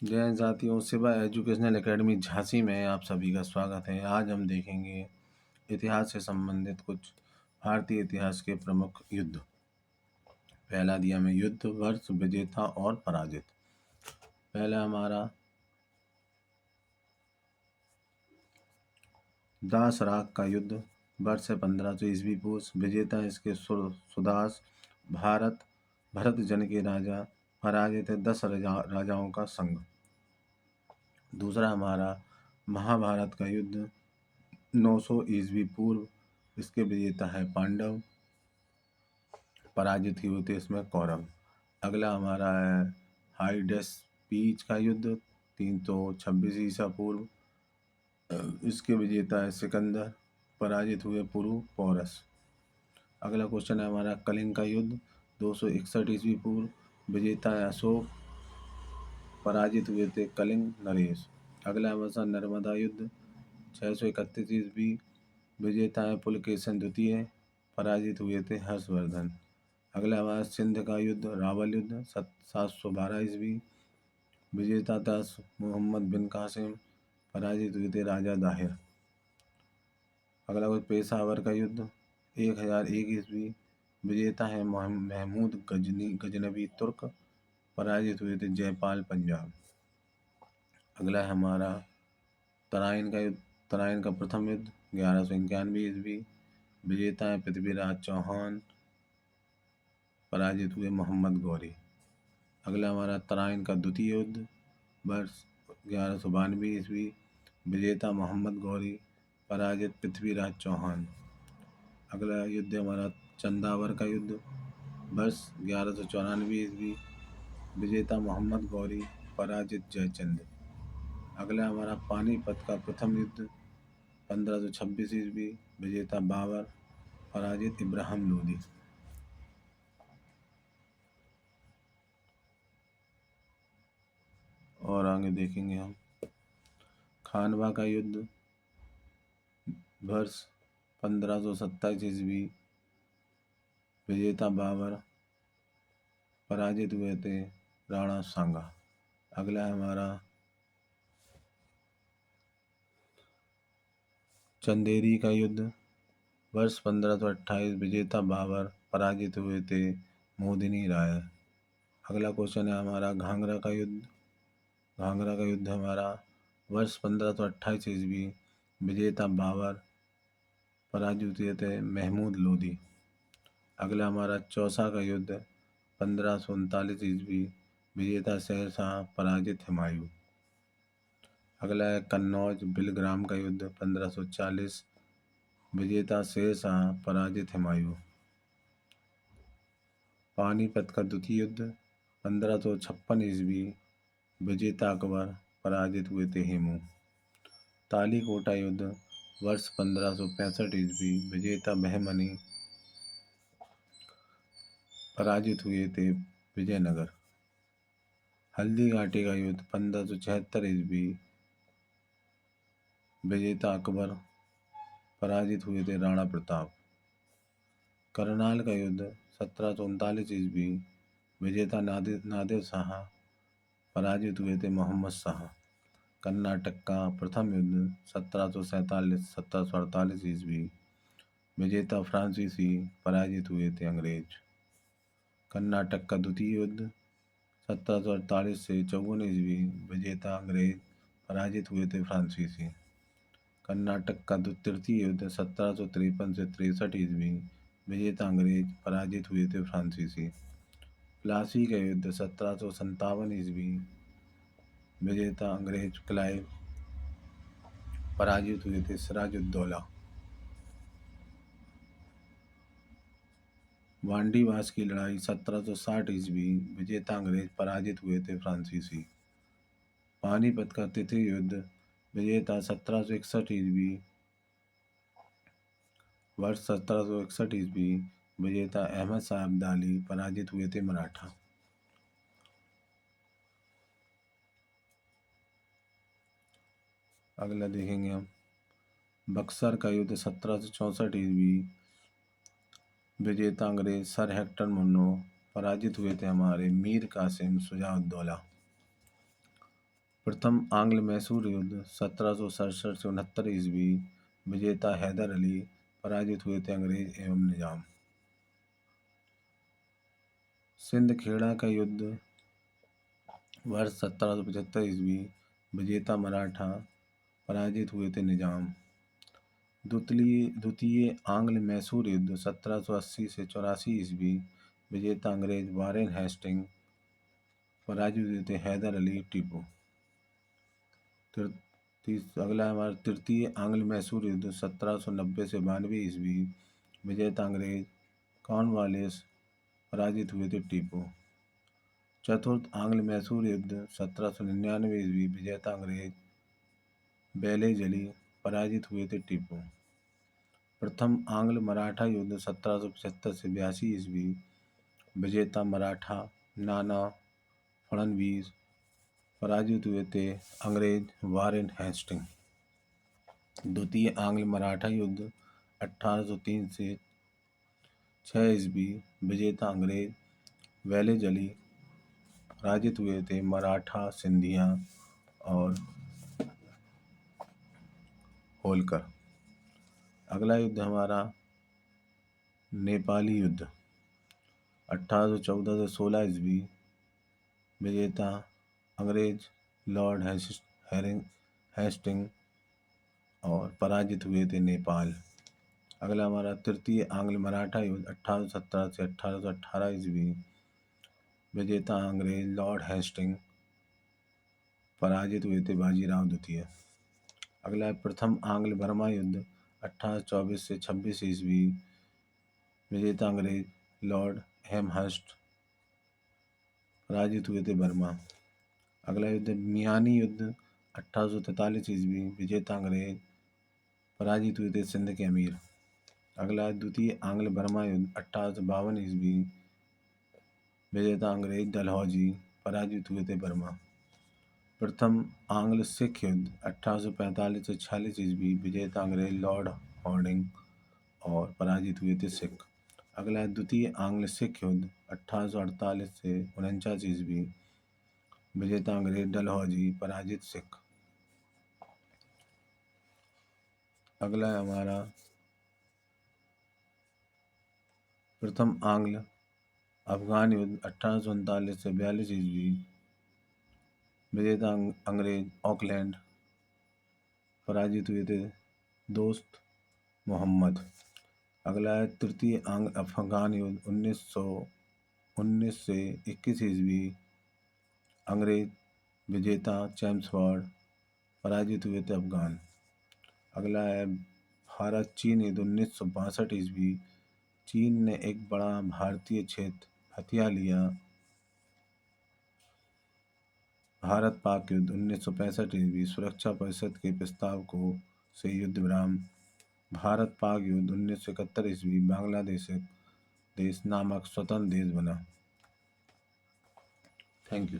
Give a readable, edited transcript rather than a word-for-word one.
जय जातियों Shiva educational academy Jhansi में आप सभी का स्वागत है। आज हम देखेंगे इतिहास से संबंधित कुछ भारतीय इतिहास के प्रमुख युद्ध। पहला दिया में युद्ध वर्ष विजेता और पराजित। पहला हमारा दास राग का युद्ध वर्ष है 1500 ईस्वी पूर्व। विजेता इसके सुदास भरत जन के राजा, पराजित है 10 राजाओं का संघ। दूसरा हमारा महाभारत का युद्ध 900 ईस्वी पूर्व। इसके विजेता है पांडव, पराजित हुए थे इसमें कौरव। अगला हमारा है हाइडेस्पीच का युद्ध 326 ईसा पूर्व। इसके विजेता है सिकंदर, पराजित हुए पुरु पौरस। अगला क्वेश्चन है हमारा कलिंग का युद्ध 261 ईस्वी पूर्व। विजेता है अशोक, पराजित हुए थे कलिंग नरेश। अगला हमारा नर्मदा युद्ध 631 ईस्वी। विजेता है पुलकेशन द्वितीय, पराजित हुए थे हर्षवर्धन। अगला हमारा सिंध का युद्ध रावल युद्ध 712 ईस्वी। विजेता था मोहम्मद बिन कासिम, पराजित हुए थे राजा दाहिर। अगला कोई पेशावर का युद्ध 1001 ईस्वी। विजेता है महमूद गजनवी तुर्क, पराजित हुए थे जयपाल पंजाब। अगला है हमारा तराइन का युद्ध, तराइन का प्रथम युद्ध 1191 ईस्वी। विजेता है पृथ्वीराज चौहान, पराजित हुए मोहम्मद गौरी। अगला हमारा तराइन का द्वितीय युद्ध वर्ष 1192 ईस्वी। विजेता मोहम्मद गौरी, पराजित पृथ्वीराज चौहान। अगला युद्ध हमारा चंदावर का युद्ध वर्ष 1194 ईस्वी। विजेता मोहम्मद गौरी, पराजित जयचंद। अगला हमारा पानीपत का प्रथम युद्ध 1526 ईस्वी। विजेता बाबर, पराजित इब्राहिम लोदी। और आगे देखेंगे हम खानवा का युद्ध वर्ष 1527 ईस्वी। विजेता बाबर, पराजित हुए थे राणा सांगा। अगला है हमारा चंदेरी का युद्ध वर्ष 1528। विजेता बाबर, पराजित हुए थे मोदिनी राय। अगला क्वेश्चन है हमारा घाघरा का युद्ध। घाघरा का युद्ध हमारा वर्ष 1528 ईस्वी। विजेता बाबर, पराजित हुए थे महमूद लोदी। अगला हमारा चौसा का युद्ध 1539 ईस्वी। विजेता शेरशाह, पराजित हुमायूं। अगला है कन्नौज बिलग्राम का युद्ध 1540। विजेता शेरशाह, पराजित हुमायूं। पानीपत का द्वितीय युद्ध 1556 ईस्वी। विजेता अकबर, पराजित हुए थे हेमू। तालीकोटा युद्ध वर्ष 1565 ईस्वी। विजेता बहमनी, पराजित हुए थे विजयनगर। हल्दी घाटी का युद्ध 1576 ईस्वी। विजेता अकबर, पराजित हुए थे राणा प्रताप। करनाल का युद्ध 1739 ईस्वी। विजेता नादिर शाह, पराजित हुए थे मोहम्मद शाह। कर्नाटक का प्रथम युद्ध 1748 ईस्वी। विजेता फ्रांसीसी, पराजित हुए थे अंग्रेज। कर्नाटक का द्वितीय युद्ध 1748 से 54 ईस्वी। विजेता अंग्रेज, पराजित हुए थे फ्रांसीसी। कर्नाटक का तृतीय युद्ध 1753 से 63 ईस्वी। विजेता अंग्रेज, पराजित हुए थे फ्रांसीसी। प्लासी का युद्ध 1757 ईस्वी। विजेता अंग्रेज क्लाइव, पराजित हुए थे सिराजुद्दौला। वांडीवास की लड़ाई 1760 ईस्वी। विजेता अंग्रेज, पराजित हुए थे फ्रांसीसी। पानीपत का तृतीय युद्ध विजेता 1761 ईस्वी। वर्ष 1761 ईस्वी। विजेता अहमद शाह अब्दाली, पराजित हुए थे मराठा। अगला देखेंगे हम बक्सर का युद्ध 1764 ईस्वी। विजेता अंग्रेज सर हेक्टर मुन्नो, पराजित हुए थे हमारे मीर कासिम शुजाउद्दौला। प्रथम आंग्ल मैसूर युद्ध 1767 से 69 ईस्वी। विजेता हैदर अली, पराजित हुए थे अंग्रेज एवं निजाम। सिंध खेड़ा का युद्ध वर्ष 1775 ईस्वी। विजेता मराठा, पराजित हुए थे निजाम। द्वितीय आंग्ल मैसूर युद्ध 1780 से 84 ईस्वी। विजेता अंग्रेज वारेन हेस्टिंग, पराजित हुए थे हैदर अली, टीपू। अगला हमारा तृतीय आंग्ल मैसूर युद्ध 1790 से 92 ईस्वी। विजेता अंग्रेज कॉर्नवालिस, पराजित हुए थे टीपू। चतुर्थ आंग्ल मैसूर युद्ध 1799 ईस्वी। विजेता अंग्रेज बेलेजली, पराजित हुए थे टीपू। प्रथम आंग्ल मराठा युद्ध 1775 से 82 ईस्वी। विजेता मराठा नाना फड़नवीस, पराजित हुए थे अंग्रेज वारेन हेस्टिंग। द्वितीय आंग्ल मराठा युद्ध 1803 से 6 ईस्वी। विजेता अंग्रेज वेलेजली, पराजित हुए थे मराठा सिंधिया और होलकर। अगला युद्ध हमारा नेपाली युद्ध 1814 से 16 ईस्वी। विजेता अंग्रेज लॉर्ड हेस्टिंग और पराजित हुए थे नेपाल। अगला हमारा तृतीय आंग्ल मराठा युद्ध 1817 से 1818 ईस्वी। विजेता अंग्रेज लॉर्ड हेस्टिंग, पराजित हुए थे बाजीराव द्वितीय। अगला प्रथम आंग्ल बर्मा युद्ध 1824 से 26 ईस्वी। विजेता अंग्रेज लॉर्ड हेमहर्स्ट, पराजित हुए थे बर्मा। अगला युद्ध मियानी युद्ध 1843 ईस्वी। विजेता अंग्रेज, पराजित हुए थे सिंध के अमीर। अगला द्वितीय आंग्ल बर्मा युद्ध 1852 ईस्वी। विजेता अंग्रेज डलहौजी, पराजित हुए थे बर्मा। प्रथम आंग्ल सिख युद्ध 1845 से 46 ईस्वी। विजेता अंग्रेज लॉर्ड हॉर्डिंग और पराजित हुए थे सिख। अगला है द्वितीय आंग्ल सिख युद्ध 1848 से 49 ईस्वी। विजेता अंग्रेज डलहौजी, पराजित सिख। अगला है हमारा प्रथम आंग्ल अफगान युद्ध 1839 से 42 ईस्वी। विजेता अंग्रेज ऑकलैंड, पराजित हुए थे दोस्त मोहम्मद। अगला है तृतीय आंग्ल अफगान युद्ध 1919 से 21 ईस्वी। अंग्रेज विजेता चैम्सफोर्ड, पराजित हुए थे अफगान। अगला है भारत चीन युद्ध 1962 ईस्वी। चीन ने एक बड़ा भारतीय क्षेत्र हथिया लिया। भारत पाक युद्ध 1965 ईस्वी। सुरक्षा परिषद के प्रस्ताव को से युद्ध विराम। भारत पाक युद्ध 1971 ईस्वी। बांग्लादेश देश नामक स्वतंत्र देश बना। Thank you.